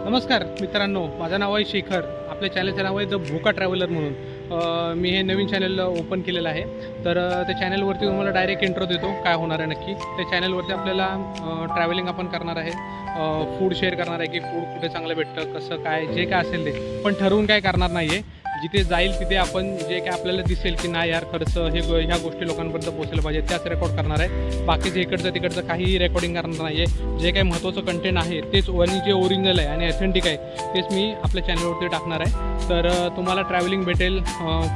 नमस्कार मित्रांनो, माझं नाव आहे शेखर. आपल्या चॅनलचं नाव आहे द भूका ट्रॅव्हलर म्हणून. मी हे नवीन चॅनल ओपन केलेलं आहे. तर त्या चॅनलवरती तुम्हाला डायरेक्ट इंट्रो देतो काय होणार आहे नक्की. त्या चॅनलवरती आपल्याला ट्रॅव्हलिंग आपण करणार आहे, फूड शेअर करणार आहे की फूड कुठे चांगलं भेटतं, कसं काय, जे काय असेल ते पण ठरवून काय करणार नाही आहे. जिथे जाईल तिथे आपण जे काय आपल्याला दिसेल की नाही यार खर्च ह्या गोष्टी लोकांपर्यंत पोहोचल्या पाहिजे त्याच रेकॉर्ड करणार आहे. बाकीचे इकडचं तिकडचं काहीही रेकॉर्डिंग करणार नाही आहे. जे काही महत्त्वाचं कंटेंट आहे तेच आणि जे ओरिजिनल आहे आणि ऑथेंटिक आहे तेच मी आपल्या चॅनलवरती टाकणार आहे. तर तुम्हाला ट्रॅव्हलिंग भेटेल,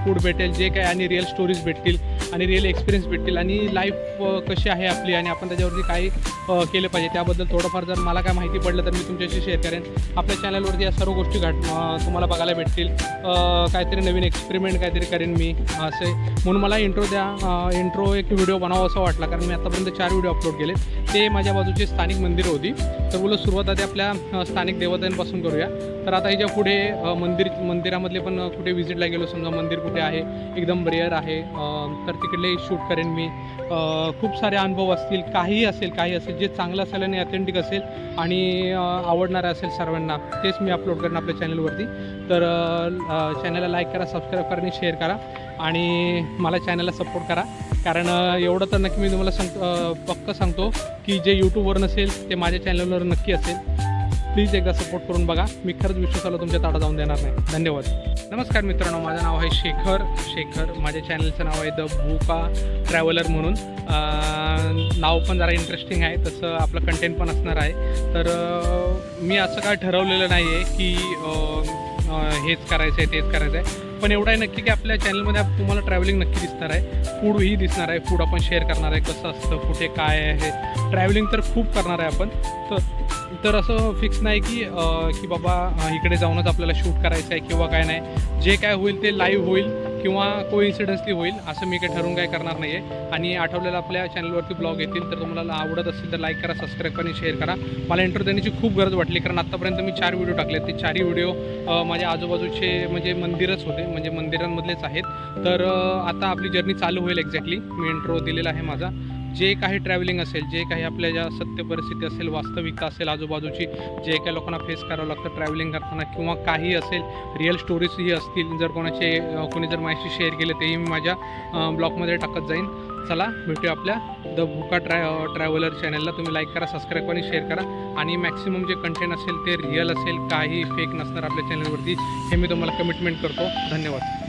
फूड भेटेल, जे काय आणि रिअल स्टोरीज भेटतील आणि रिअल एक्सपिरियन्स भेटतील आणि लाईफ कशी आहे आपली आणि आपण त्याच्यावरती काय केलं पाहिजे त्याबद्दल थोडंफार जर मला काय माहिती पडलं तर मी तुमच्याशी शेअर करेन. आपल्या चॅनलवरती या सर्व गोष्टी तुम्हाला बघायला भेटतील. काहीतरी नवीन एक्सपेरिमेंट काहीतरी करेन मी असे म्हणून मला इंट्रो एक व्हिडिओ बनावा असं वाटला, कारण मी आतापर्यंत 4 व्हिडिओ अपलोड केले. ते माझ्या बाजूची स्थानिक मंदिरं होती. तर बोलू सुरुवात आधी आपल्या स्थानिक देवतांपासून करूया. तर आता ह्याच्या पुढे मंदिरामधले पण कुठे व्हिजिटला गेलो, समजा मंदिर कुठे आहे एकदम रेअर आहे तर तिकडले शूट करेन मी. खूप सारे अनुभव असतील, काही असेल जे चांगलं असेल आणि ऑथेंटिक असेल आणि आवडणारं असेल सर्वांना तेच मी अपलोड करेन आपल्या चॅनलवरती. तर चॅनलला लाईक करा, सबस्क्राईब करा आणि शेअर करा आणि मला चॅनलला सपोर्ट करा. कारण एवढं तर नक्की मी तुम्हाला पक्क सांगतो की जे यूट्यूबवर नसेल ते माझ्या चॅनलवर नक्की असेल. प्लीज एकदा सपोर्ट करून बघा. मी खरंच विश्वासाला तुमच्या ताडा जाऊन देणार नाही. धन्यवाद. नमस्कार मित्रांनो, माझं नाव आहे शेखर. माझ्या चॅनलचं नाव आहे द भूका ट्रॅव्हलर म्हणून. नाव पण जरा इंटरेस्टिंग आहे, तसं आपलं कंटेंट पण असणार आहे. तर मी असं काय ठरवलेलं नाही आहे की हेच करायचं आहे तेच करायचं आहे. पण एवढं आहे नक्की की आपल्या चॅनलमध्ये तुम्हाला ट्रॅव्हलिंग नक्की दिसणार आहे, फूडही दिसणार आहे. फूड आपण शेअर करणार आहे, कसं असतं, कुठे काय आहे. ट्रॅव्हलिंग तर खूप करणार आहे आपण. तर असं फिक्स नाही की बाबा इकडे जाऊनच आपल्याला शूट करायचं आहे किंवा काय नाही. जे काय होईल ते लाईव्ह होईल किंवा कोइन्सिडन्सली होईल, असं मी काही ठरवून काय करणार नाही आहे. आणि आठवलेला आपल्या चॅनलवरती ब्लॉग येतील. तर तुम्हाला आवडत असेल तर लाईक करा, सबस्क्राईब करा आणि शेअर करा. मला इंट्रो देण्याची खूप गरज वाटली, कारण आत्तापर्यंत मी 4 व्हिडिओ टाकले. ते 4ही व्हिडिओ माझ्या आजूबाजूचे म्हणजे मंदिरच होते, म्हणजे मंदिरांमधलेच आहेत. तर आता आपली जर्नी चालू होईल. एक्झॅक्टली मी इंट्रो दिलेला आहे माझा. जे काही ट्रॅव्हलिंग असेल, जे काही आपल्या ज्या सत्य परिस्थिती असेल, वास्तविकता असेल आजूबाजूची, जे काही लोकांना फेस करावं लागतं ट्रॅव्हलिंग करताना किंवा काही असेल, रिअल स्टोरीजही असतील. जर कोणी जर माझ्याशी शेअर केले तेही मी माझ्या ब्लॉगमध्ये टाकत जाईन. चला भेटूया आपल्या द भूका ट्रॅव्हलर चॅनलला. तुम्ही लाईक करा, सबस्क्राईब आणि शेअर करा. आणि मॅक्सिमम जे कंटेंट असेल ते रिअल असेल, काही फेक नसणार आपल्या चॅनलवरती, हे मी तुम्हाला कमिटमेंट करतो. धन्यवाद.